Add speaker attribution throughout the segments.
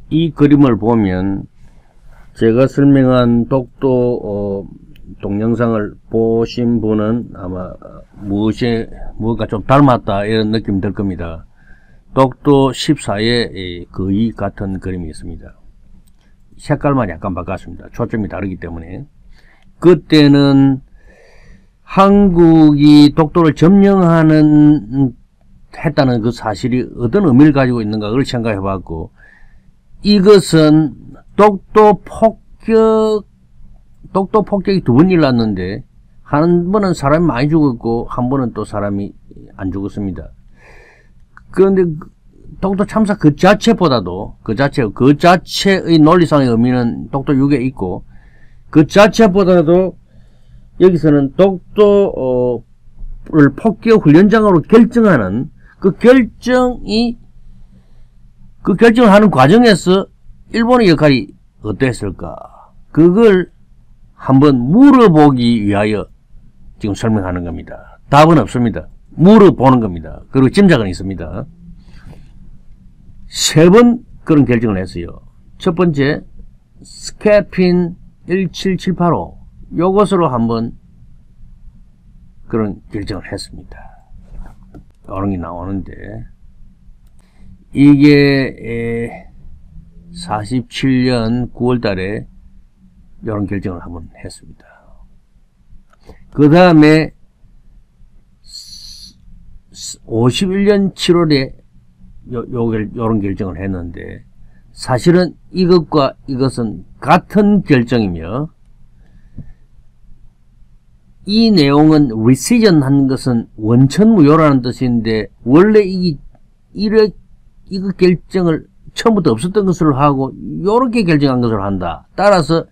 Speaker 1: 이 그림을 보면 제가 설명한 독도 동영상을 보신 분은 아마 무엇가 좀 닮았다 이런 느낌 들 겁니다. 독도 14에 거의 같은 그림이 있습니다. 색깔만 약간 바꿨습니다. 초점이 다르기 때문에. 그때는 한국이 독도를 했다는 그 사실이 어떤 의미를 가지고 있는가 그걸 생각해 봤고, 이것은 독도 폭격이 두 번 일어났는데 한 번은 사람이 많이 죽었고 한 번은 또 사람이 안 죽었습니다. 그런데 독도 참사 그 자체보다도 그 자체의 논리상의 의미는 독도 6에 있고, 그 자체보다도 여기서는 독도를 폭격 훈련장으로 결정하는 그 결정을 하는 과정에서 일본의 역할이 어땠을까? 그걸 한번 물어보기 위하여 지금 설명하는 겁니다. 답은 없습니다. 물어보는 겁니다. 그리고 짐작은 있습니다. 세 번 그런 결정을 했어요. 첫 번째, 스캐핀 17785 요것으로 한번 그런 결정을 했습니다. 이런 게 나오는데, 이게 47년 9월 달에 이런 결정을 한번 했습니다. 그 다음에 51년 7월에 요런 결정을 했는데, 사실은 이것과 이것은 같은 결정이며, 이 내용은 rescission 한 것은 원천무효라는 뜻인데, 원래 이거 결정을 처음부터 없었던 것으로 하고 요렇게 결정한 것으로 한다. 따라서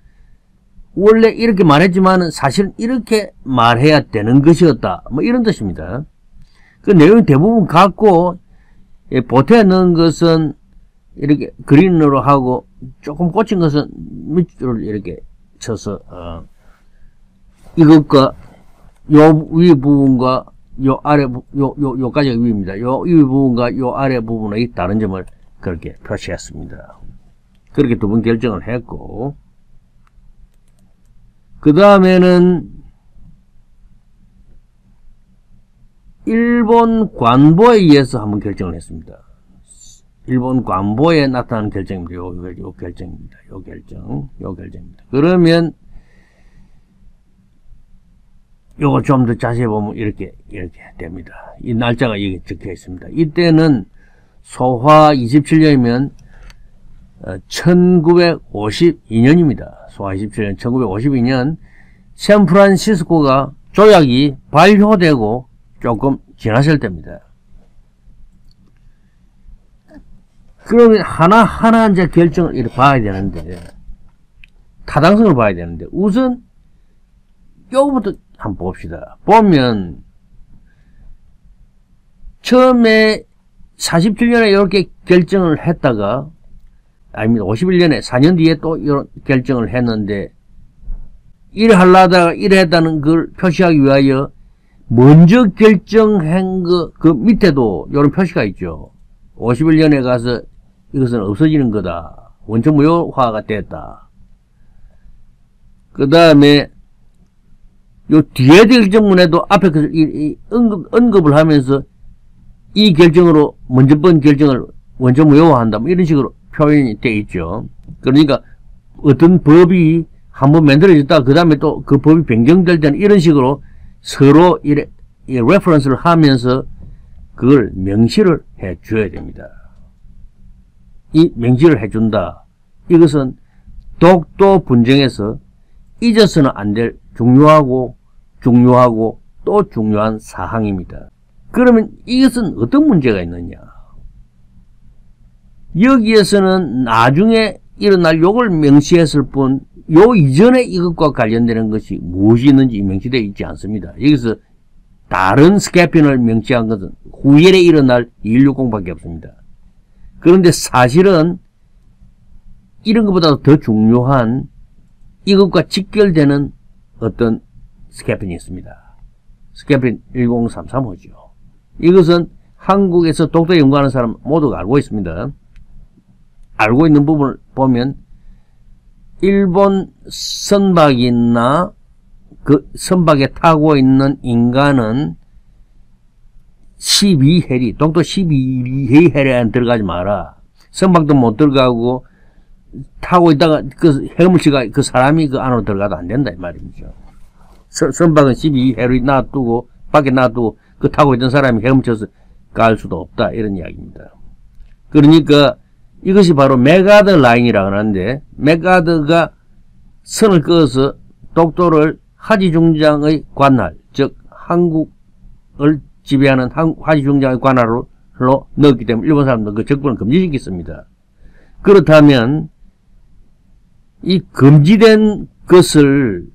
Speaker 1: 원래 이렇게 말했지만 사실은 이렇게 말해야 되는 것이었다. 뭐 이런 뜻입니다. 그 내용이 대부분 같고, 보태에 넣은 것은 이렇게 그린으로 하고 조금 꽂힌 것은 밑줄을 이렇게 쳐서 이것과 요 위 부분과 요 아래 요까지가 위입니다. 요 위 부분과 요 아래 부분의 다른 점을 그렇게 표시했습니다. 그렇게 두 번 결정을 했고, 그 다음에는 일본 관보에 의해서 한번 결정을 했습니다. 일본 관보에 나타난 결정입니다. 요 결정입니다. 요 결정입니다. 그러면 요거 좀 더 자세히 보면 이렇게 됩니다. 이 날짜가 여기 적혀 있습니다. 이때는 소화 27년이면 1952년입니다. 소화 27년 1952년 샌프란시스코가 조약이 발효되고 조금 지났을 때입니다. 그러면 하나하나 이제 결정을 이렇게 봐야 되는데, 타당성을 봐야 되는데, 우선 요거부터 한번 봅시다. 보면 처음에 47년에 이렇게 결정을 했다가, 아닙니다. 51년에 4년 뒤에 또 이런 결정을 했는데, 이래 하려다가 이래 했다는 걸 표시하기 위하여 먼저 결정한 그 밑에도 이런 표시가 있죠. 51년에 가서 이것은 없어지는 거다. 원천무효화가 됐다. 그 다음에 요 뒤에 결정문에도 앞에 언급을 하면서 이 결정으로 먼저 번 결정을 원천무효화한다. 뭐 이런 식으로 표현이 되어 있죠. 그러니까 어떤 법이 한번 만들어졌다. 그 다음에 또 그 법이 변경될 때는 이런 식으로 서로 레퍼런스를 하면서 그걸 명시를 해 줘야 됩니다. 이 명시를 해 준다. 이것은 독도 분쟁에서 잊어서는 안 될 중요하고 또 중요한 사항입니다. 그러면 이것은 어떤 문제가 있느냐? 여기에서는 나중에 일어날 요걸 명시했을 뿐, 요 이전에 이것과 관련되는 것이 무엇이 있는지 명시되어 있지 않습니다. 여기서 다른 스캐핀을 명시한 것은 후일에 일어날 2.160밖에 없습니다. 그런데 사실은 이런 것보다 더 중요한 이것과 직결되는 어떤 스캐핀이 있습니다. 스캐핀 10335죠. 이것은 한국에서 독도 연구하는 사람 모두가 알고 있습니다. 알고 있는 부분을 보면 일본 선박이나 그 선박에 타고 있는 인간은 12해리, 독도 12해리 안에 들어가지 마라. 선박도 못 들어가고 타고 있다가 그 해물치가 그 사람이 그 안으로 들어가도 안 된다 이 말이죠. 선박은 12해리 놔두고 밖에 놔두고 그 타고 있던 사람이 해물쳐서 갈 수도 없다 이런 이야기입니다. 그러니까 이것이 바로 메가드 라인이라고 하는데 메가드가 선을 그어서 독도를 하지중장의 관할, 즉 한국을 지배하는 하지중장의 관할로 넣었기 때문에 일본 사람들은 그 적군을 금지시켰습니다. 그렇다면 이 금지된 것을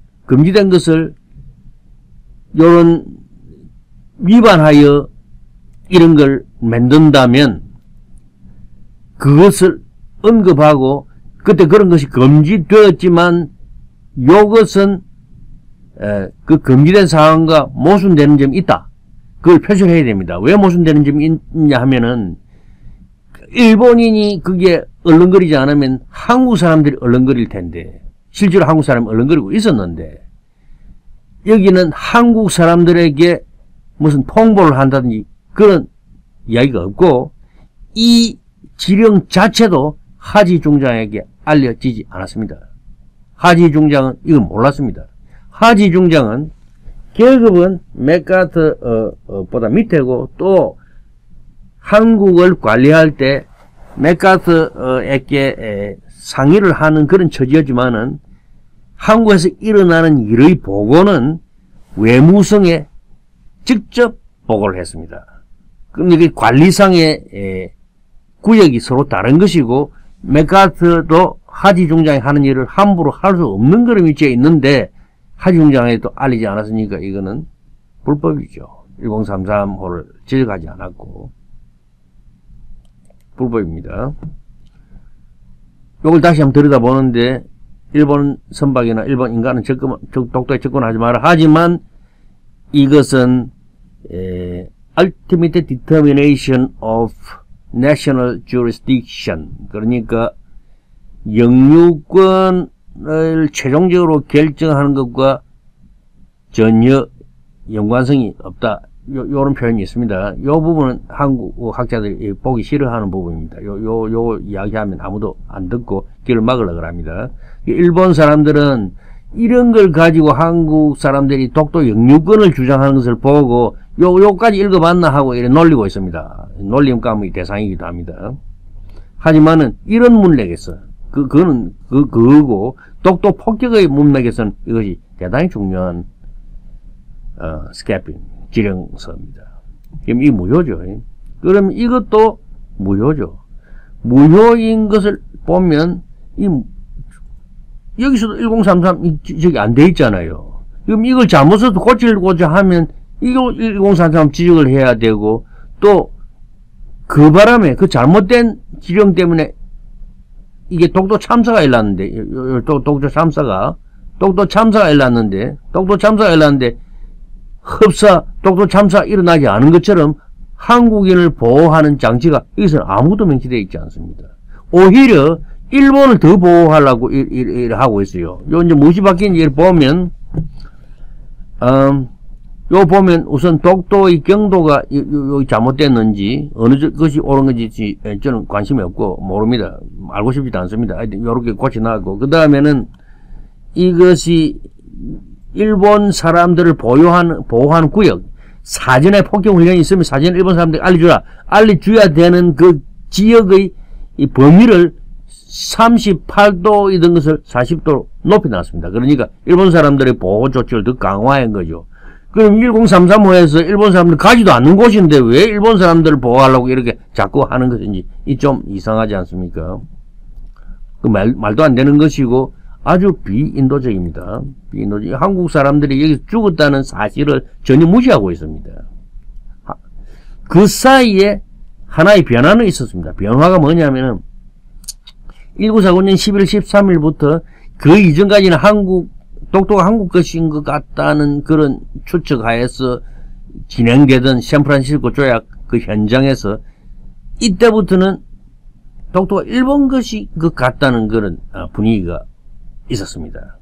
Speaker 1: 요런 위반하여 이런 걸 만든다면 그것을 언급하고 그때 그런 것이 금지되었지만 요것은 그 금지된 상황과 모순되는 점이 있다. 그걸 표시를 해야 됩니다. 왜 모순되는 점이 있냐 하면은 일본인이 그게 얼렁거리지 않으면 한국 사람들이 얼렁거릴 텐데 실제로 한국 사람이 얼렁거리고 있었는데 여기는 한국 사람들에게 무슨 통보를 한다든지 그런 이야기가 없고 이 지령 자체도 하지중장에게 알려지지 않았습니다. 하지중장은 이걸 몰랐습니다. 하지중장은 계급은 맥카트 보다 밑에고 또 한국을 관리할 때 맥카트에게 상의를 하는 그런 처지였지만은 한국에서 일어나는 일의 보고는 외무성에 직접 보고를 했습니다. 그럼 이게 관리상의 구역이 서로 다른 것이고 맥카트도 하지중장이 하는 일을 함부로 할 수 없는 그런 위치에 있는데 하지중장에도 알리지 않았으니까 이거는 불법이죠. 1033호를 지적하지 않았고 불법입니다. 이걸 다시 한번 들여다보는데 일본 선박이나 일본 인간은 독도에 접근하지 마라. 하지만 이것은 ultimate determination of national jurisdiction 그러니까 영유권을 최종적으로 결정하는 것과 전혀 연관성이 없다. 요런 표현이 있습니다. 요 부분은 한국 학자들이 보기 싫어하는 부분입니다. 요 이야기하면 아무도 안 듣고 길을 막으려고 합니다. 일본 사람들은 이런 걸 가지고 한국 사람들이 독도 영유권을 주장하는 것을 보고 요까지 읽어봤나 하고 이렇게 놀리고 있습니다. 놀림감의 대상이기도 합니다. 하지만은 이런 문맥에서 그거는 그거고 독도 폭격의 문맥에서는 이것이 대단히 중요한 스캐핑 지령서입니다. 그럼 이 무효죠. 그럼 이것도 무효죠. 무효인 것을 보면 여기서도 1033 저기 안 돼 있잖아요. 그럼 이걸 잘못해서 고치려고자 하면 이거 1033 지적을 해야 되고 또 그 바람에 그 잘못된 지령 때문에 이게 독도 참사가 일어났는데 독도 참사가 일어났는데 흡사 독도 참사 일어나지 않은 것처럼 한국인을 보호하는 장치가 여기서는 아무도 명시되어 있지 않습니다. 오히려 일본을 더 보호하려고 하고 있어요. 요 이제 무엇이 바뀐지 보면 요 보면 우선 독도의 경도가 요 잘못됐는지 어느 것이 옳은 건지 저는 관심이 없고 모릅니다. 알고 싶지도 않습니다. 요렇게 고쳐나가고 그 다음에는 이것이 일본 사람들을 보호하는 구역 사전에 폭격 훈련이 있으면 사전에 일본 사람들이 알려줘야 되는 그 지역의 이 범위를 38도이던 것을 40도로 높여놨습니다. 그러니까 일본 사람들의 보호 조치를 더 강화한 거죠. 그럼 1033호에서 일본 사람들 가지도 않는 곳인데 왜 일본 사람들을 보호하려고 이렇게 자꾸 하는 것인지 이 좀 이상하지 않습니까? 그 말도 안 되는 것이고 아주 비인도적입니다. 비인도적. 한국 사람들이 여기서 죽었다는 사실을 전혀 무시하고 있습니다. 그 사이에 하나의 변화는 있었습니다. 변화가 뭐냐면은 1949년 11월 13일부터 그 이전까지는 독도가 한국 것인 것 같다는 그런 추측하에서 진행되던 샌프란시스코 조약 그 현장에서 이때부터는 독도가 일본 것이 그 같다는 그런 분위기가 있었습니다.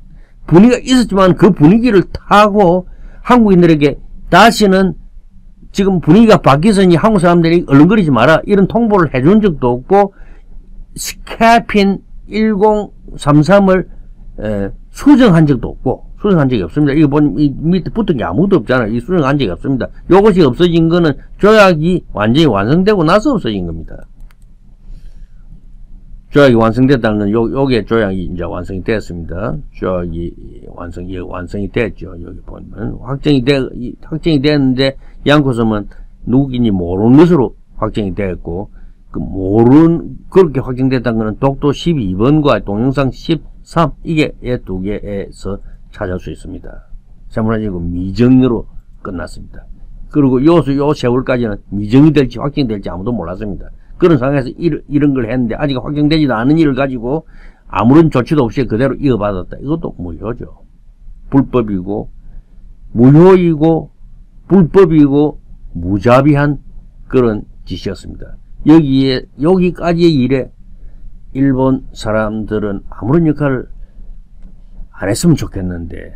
Speaker 1: 분위기가 있었지만 그 분위기를 타고 한국인들에게 다시는 지금 분위기가 바뀌었으니 한국 사람들이 얼렁거리지 마라 이런 통보를 해준 적도 없고 스캐핀 1033을 수정한 적도 없고 수정한 적이 없습니다. 이거 보면 이 밑에 붙은 게 아무도 없잖아요. 이 수정한 적이 없습니다. 요것이 없어진 거는 조약이 완전히 완성되고 나서 없어진 겁니다. 조약이 완성됐다는 건 요게 조약이 이제 완성이 됐습니다. 조약이 완성이 됐죠. 여기 보면 확정이 됐는데 양코섬은 누구인지 모르는 것으로 확정이 됐고 그렇게 확정됐다는 것은 독도 12번과 동영상 13 이게 두 개에서 찾을 수 있습니다. 세문화지고 미정으로 끝났습니다. 그리고 요 세월까지는 미정이 될지 확정이 될지 아무도 몰랐습니다. 그런 상황에서 이런 걸 했는데 아직 확정되지도 않은 일을 가지고 아무런 조치도 없이 그대로 이어받았다. 이것도 무효죠. 불법이고 무효이고 불법이고 무자비한 그런 짓이었습니다. 여기까지의 일에 일본 사람들은 아무런 역할을 안 했으면 좋겠는데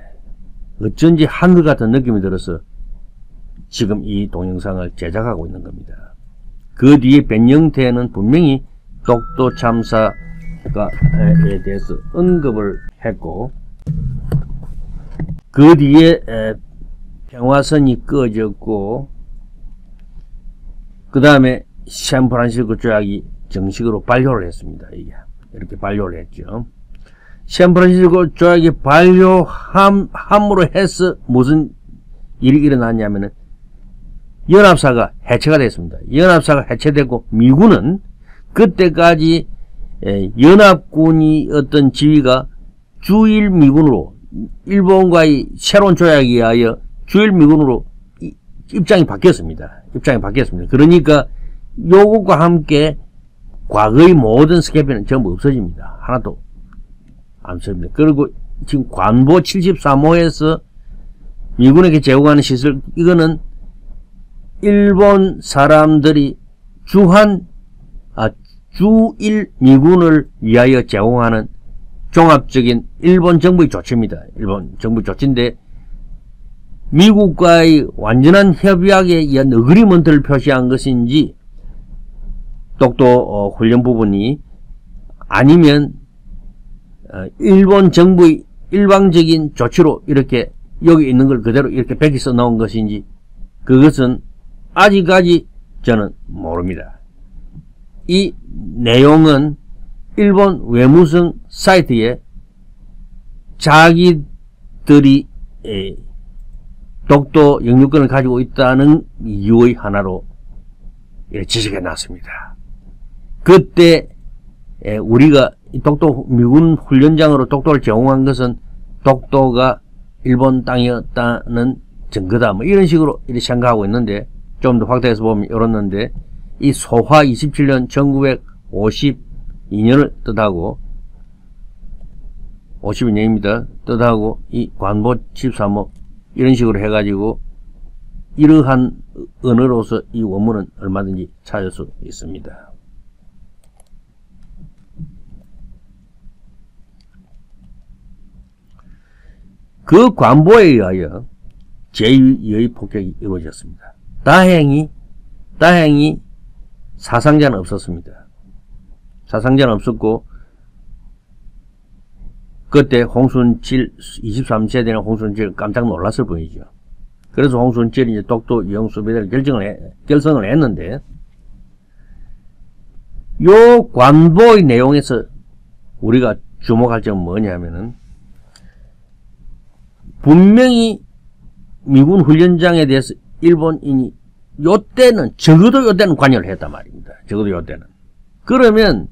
Speaker 1: 어쩐지 한 것 같은 느낌이 들어서 지금 이 동영상을 제작하고 있는 겁니다. 그 뒤에 변영태는 분명히 독도 참사에 대해서 언급을 했고 그 뒤에 평화선이 꺼졌고 그 다음에 샌프란시스코 조약이 정식으로 발효를 했습니다. 이렇게 발효를 했죠. 샌프란시스코 조약이 발효함으로 해서 무슨 일이 일어났냐면은 연합사가 해체가 됐습니다. 연합사가 해체되고 미군은 그때까지 연합군이 어떤 지위가 주일 미군으로 일본과의 새로운 조약에 의하여 주일 미군으로 입장이 바뀌었습니다. 그러니까 요것과 함께 과거의 모든 스캐피는 전부 없어집니다. 하나도 안 씁니다. 그리고 지금 관보 73호에서 미군에게 제공하는 시설 이거는 일본 사람들이 주일 미군을 위하여 제공하는 종합적인 일본 정부의 조치입니다. 일본 정부의 조치인데 미국과의 완전한 협약에 의한 어그리먼트를 표시한 것인지 독도 훈련 부분이 아니면 일본 정부의 일방적인 조치로 이렇게 여기 있는 걸 그대로 이렇게 베껴 써 나온 것인지 그것은 아직까지 저는 모릅니다. 이 내용은 일본 외무성 사이트에 자기들이 독도 영유권을 가지고 있다는 이유의 하나로 지적해 놨습니다. 그때 우리가 독도 미군 훈련장으로 독도를 제공한 것은 독도가 일본 땅이었다는 증거다. 뭐 이런 식으로 이렇게 생각하고 있는데 좀 더 확대해서 보면 이렇는데 이 소화 27년 1952년을 뜻하고 52년입니다. 뜻하고 이 관보 73호 이런 식으로 해가지고 이러한 언어로서 이 원문은 얼마든지 찾을 수 있습니다. 그 관보에 의하여 제2의 폭격이 이루어졌습니다. 다행히 사상자는 없었습니다. 사상자는 없었고 그때 홍순칠 23세대는 홍순칠 깜짝 놀랐을 뿐이죠. 그래서 홍순칠이 이제 독도 이용 수비대를 결성을 했는데 요 관보의 내용에서 우리가 주목할 점은 뭐냐면은 분명히 미군 훈련장에 대해서 일본인이 적어도 요때는 관여를 했단 말입니다. 적어도 요때는. 그러면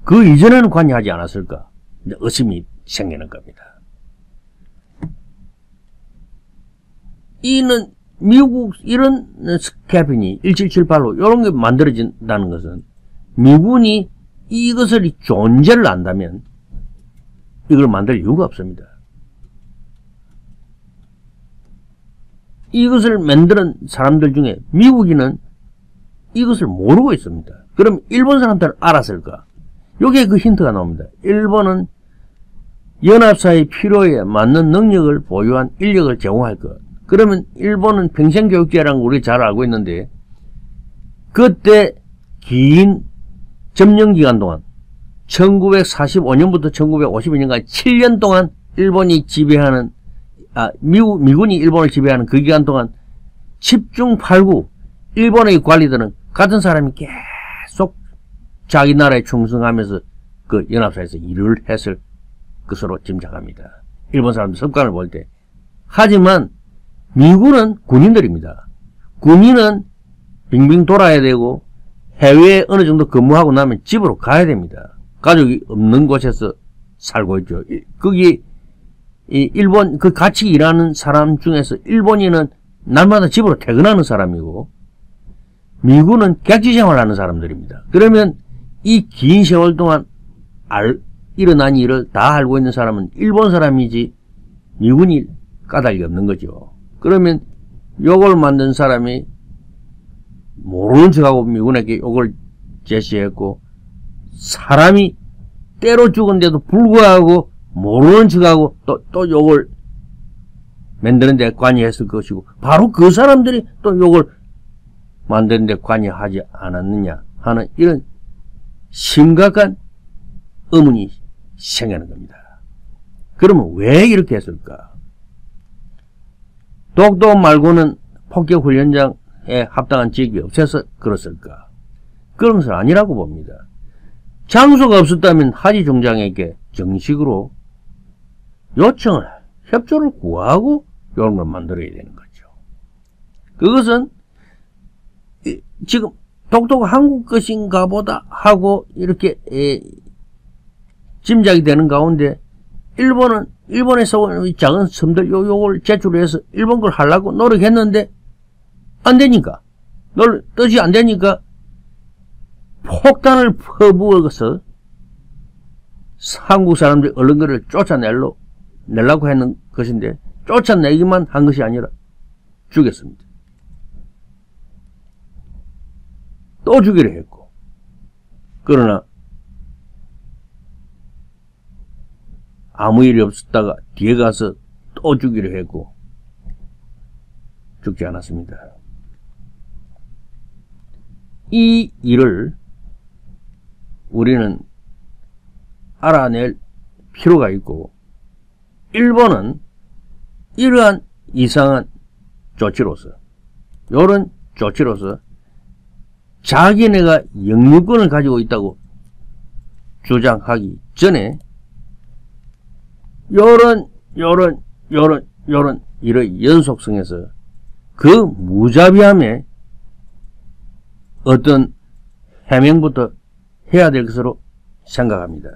Speaker 1: 그 이전에는 관여하지 않았을까? 이제 의심이 생기는 겁니다. 미국 이런 스캐핀이 1778로 이런 게 만들어진다는 것은 미군이 이것을 존재를 안다면 이걸 만들 이유가 없습니다. 이것을 만드는 사람들 중에 미국인은 이것을 모르고 있습니다. 그럼 일본 사람들은 알았을까? 요게 그 힌트가 나옵니다. 일본은 연합사의 필요에 맞는 능력을 보유한 인력을 제공할 것. 그러면 일본은 평생교육제라는 거 우리 잘 알고 있는데, 그때 긴 점령기간 동안 1945년부터 1952년까지 7년 동안 일본이 지배하는, 미군이 일본을 지배하는 그 기간 동안 집중팔구 일본의 관리들은 같은 사람이 계속 자기 나라에 충성하면서 그 연합사에서 일을 했을 것으로 짐작합니다. 일본 사람들 습관을 볼 때. 하지만 미군은 군인들입니다. 군인은 빙빙 돌아야 되고 해외에 어느 정도 근무하고 나면 집으로 가야 됩니다. 가족이 없는 곳에서 살고 있죠. 거기 일본 그 같이 일하는 사람 중에서 일본인은 날마다 집으로 퇴근하는 사람이고 미군은 객지 생활하는 사람들입니다. 그러면 이 긴 세월 동안 일어난 일을 다 알고 있는 사람은 일본 사람이지 미군이 까닭이 없는 거죠. 그러면 요걸 만든 사람이 모르는 척하고 미군에게 요걸 제시했고, 사람이 때로 죽은데도 불구하고 모르는 척하고 또 요걸 만드는 데 관여했을 것이고, 바로 그 사람들이 또 요걸 만드는 데 관여하지 않았느냐 하는 이런 심각한 의문이 생기는 겁니다. 그러면 왜 이렇게 했을까? 독도 말고는 폭격훈련장에 합당한 지역이 없어서 그렇을까? 그런 것은 아니라고 봅니다. 장소가 없었다면 하지 중장에게 정식으로 요청을, 협조를 구하고 이런 걸 만들어야 되는 거죠. 그것은 지금 독도가 한국 것인가 보다 하고 이렇게 짐작이 되는 가운데 일본에서 온 작은 섬들 요걸 제출해서 일본 걸 하려고 노력했는데 안 되니까, 뜻이 안 되니까 폭탄을 퍼부어서 한국 사람들이 얼른 그를 쫓아내려고 했는 것인데, 쫓아내기만 한 것이 아니라 죽였습니다. 또 죽이려 했고, 그러나 아무 일이 없었다가 뒤에 가서 또 죽이려 했고 죽지 않았습니다. 이 일을 우리는 알아낼 필요가 있고, 일본은 이러한 이상한 조치로서, 이런 조치로서 자기네가 영유권을 가지고 주장하기 전에 이런 연속성에서 그 무자비함에 어떤 해명부터 해야 될 것으로 생각합니다.